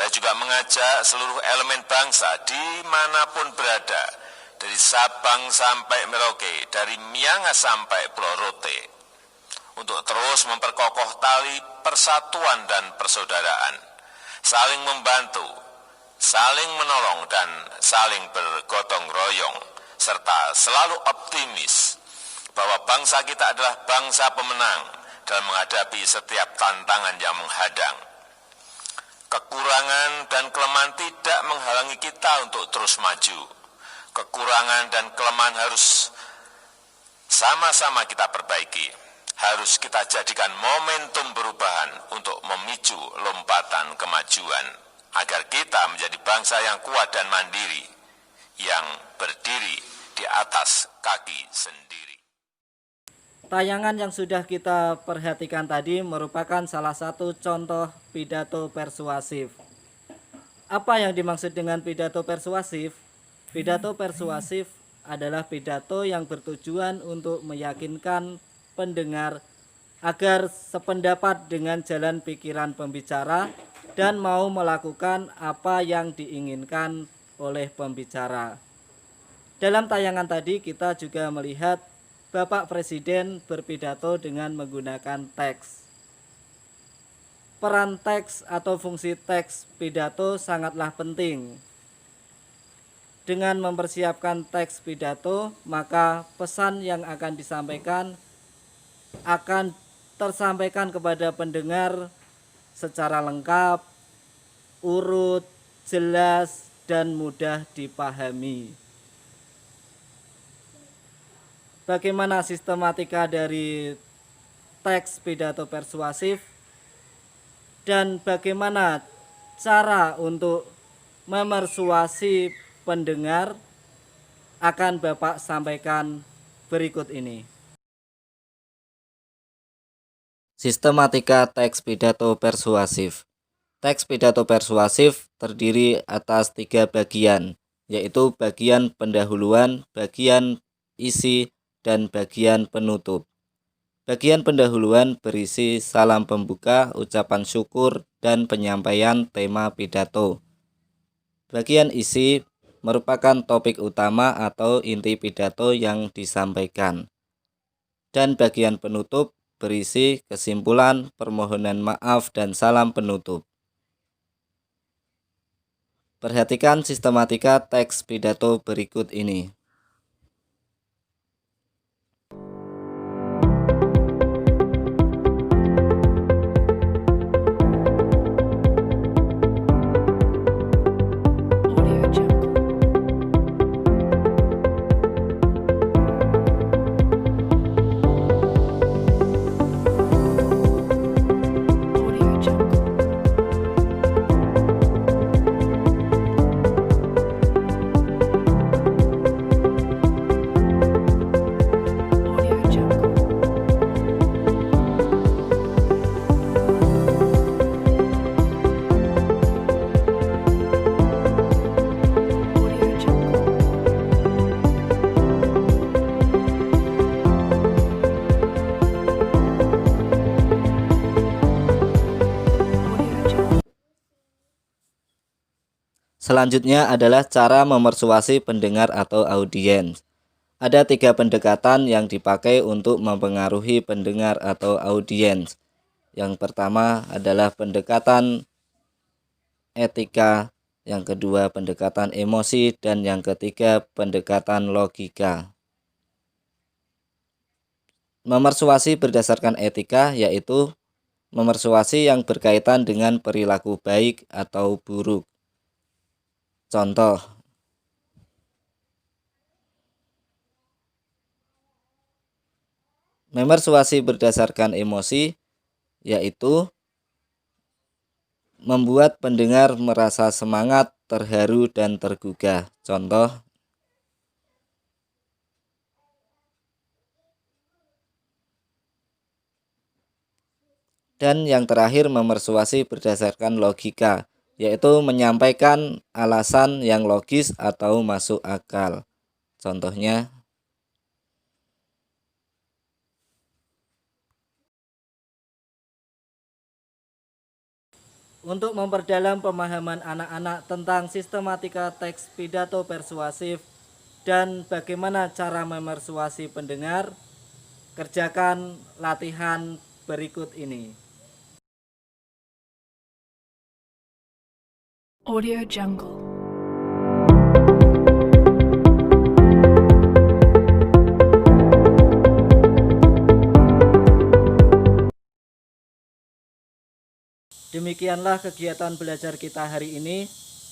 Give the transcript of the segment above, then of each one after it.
Saya juga mengajak seluruh elemen bangsa dimanapun berada, dari Sabang sampai Merauke, dari Miangas sampai Pulau Rote, untuk terus memperkokoh tali persatuan dan persaudaraan, saling membantu, saling menolong, dan saling bergotong royong, serta selalu optimis bahwa bangsa kita adalah bangsa pemenang dalam menghadapi setiap tantangan yang menghadang. Kekurangan dan kelemahan tidak menghalangi kita untuk terus maju. Kekurangan dan kelemahan harus sama-sama kita perbaiki. Harus kita jadikan momentum perubahan untuk memicu lompatan kemajuan, agar kita menjadi bangsa yang kuat dan mandiri, yang berdiri di atas kaki sendiri. Tayangan yang sudah kita perhatikan tadi merupakan salah satu contoh pidato persuasif. Apa yang dimaksud dengan pidato persuasif? Pidato persuasif adalah pidato yang bertujuan untuk meyakinkan pendengar agar sependapat dengan jalan pikiran pembicara dan mau melakukan apa yang diinginkan oleh pembicara. Dalam tayangan tadi kita juga melihat Bapak Presiden berpidato dengan menggunakan teks. Peran teks atau fungsi teks pidato sangatlah penting. Dengan mempersiapkan teks pidato, maka pesan yang akan disampaikan akan tersampaikan kepada pendengar secara lengkap, urut, jelas, dan mudah dipahami. Bagaimana sistematika dari teks pidato persuasif dan bagaimana cara untuk memersuasi pendengar akan Bapak sampaikan berikut ini. Sistematika teks pidato persuasif. Teks pidato persuasif terdiri atas 3 bagian, yaitu bagian pendahuluan, bagian isi, dan bagian penutup. Bagian pendahuluan berisi salam pembuka, ucapan syukur, dan penyampaian tema pidato. Bagian isi merupakan topik utama atau inti pidato yang disampaikan. Dan bagian penutup berisi kesimpulan, permohonan maaf, dan salam penutup. Perhatikan sistematika teks pidato berikut ini. Selanjutnya adalah cara memersuasi pendengar atau audiens. Ada 3 pendekatan yang dipakai untuk mempengaruhi pendengar atau audiens. Yang pertama adalah pendekatan etika, yang kedua pendekatan emosi, dan yang ketiga pendekatan logika. Memersuasi berdasarkan etika yaitu memersuasi yang berkaitan dengan perilaku baik atau buruk. Contoh, memersuasi berdasarkan emosi yaitu membuat pendengar merasa semangat, terharu, dan tergugah. Contoh, dan yang terakhir memersuasi berdasarkan logika, yaitu menyampaikan alasan yang logis atau masuk akal. Contohnya, Untuk memperdalam pemahaman anak-anak tentang sistematika teks pidato persuasif dan bagaimana cara memersuasi pendengar, kerjakan latihan berikut ini. Audio Jungle. Demikianlah kegiatan belajar kita hari ini.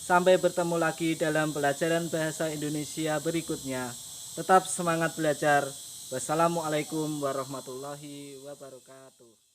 Sampai bertemu lagi dalam pelajaran bahasa Indonesia berikutnya. Tetap semangat belajar. Wassalamualaikum warahmatullahi wabarakatuh.